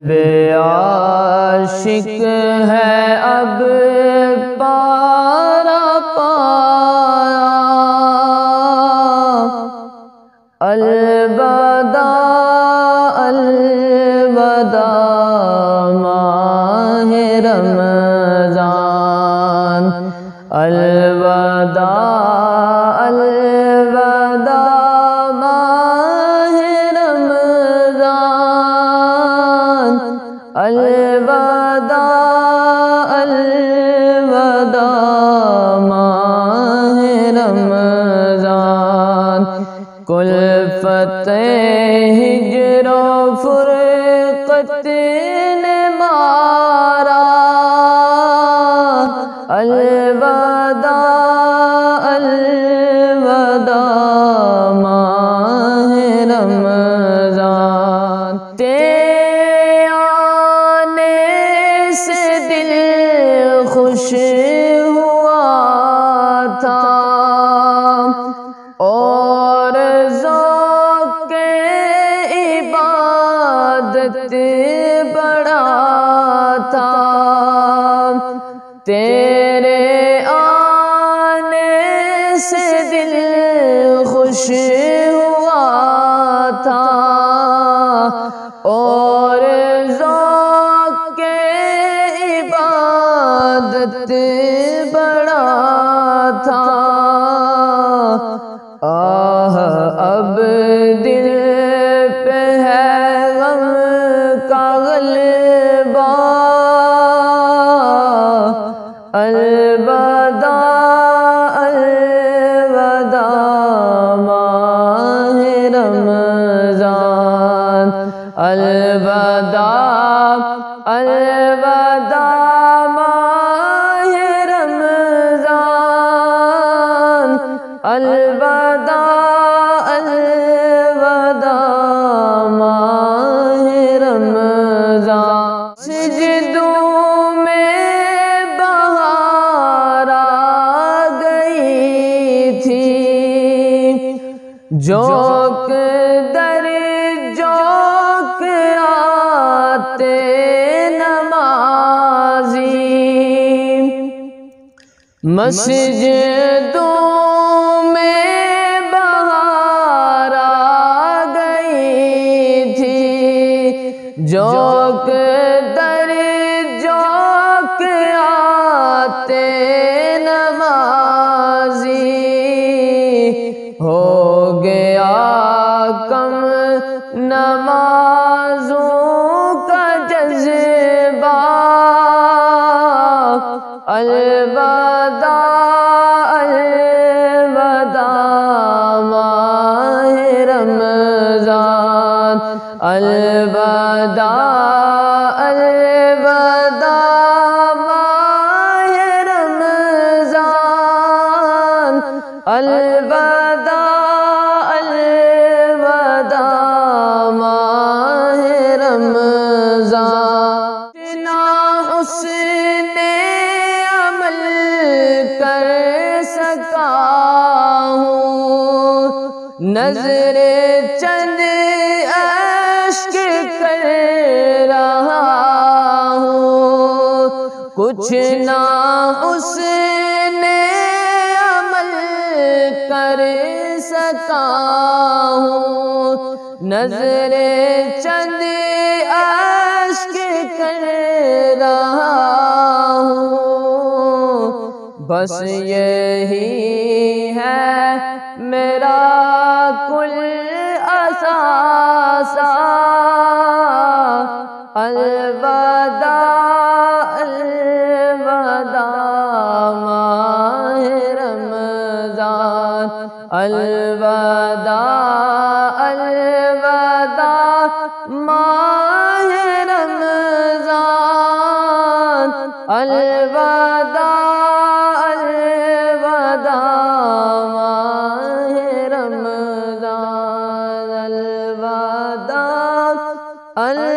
بے عاشق ہے اب پارا پارا، الوداع الوداع ماہ رمضان، الوداع الوداع ماہ رمضان، الوداع الوداع ماہ رمضان، کلفت ہجر و فرقت نے مارا، الوداع الوداع ماہ رمضان، تیرے آنے سے دل خوش ہوا تھا اور ذوق عبادت بڑا تھا، تیرے آنے سے دل خوش ہوا تھا اور ذوق عبادت بڑا تھا، آہ اب دل پہ ہے غم کا غلبہ، الوداع الوداع ماہ رمضان، الوداع الوداع ماہ رمضان، الوداع الوداع ماہ رمضان، سجدوں میں بہار آ گئی تھی، جوک در جوک آتے نمازی، مسجدوں میں بہار آ گئی تھی، جوک در جوک آتے نمازی، ہو گیا کم نمازوں کا جذبہ، الوداع الوداع ماہ رمضان، الوداع الوداع ماہ رمضان، الوداع الوداع ماہ رمضان، اتنا حسن عمل کر سکا ہوں، نظر چند اشک کر رہا ہوں، کچھ نہ حسن عمل کر سکا ہوں، نظر چند اشک کر رہا ہوں، بس یہی ہے میرا کل اثاثہ، الوداع الوداع ماہ رمضان، الوداع الوداع ماہ رمضان، الوداع الوداع ماہ رمضان، الوداع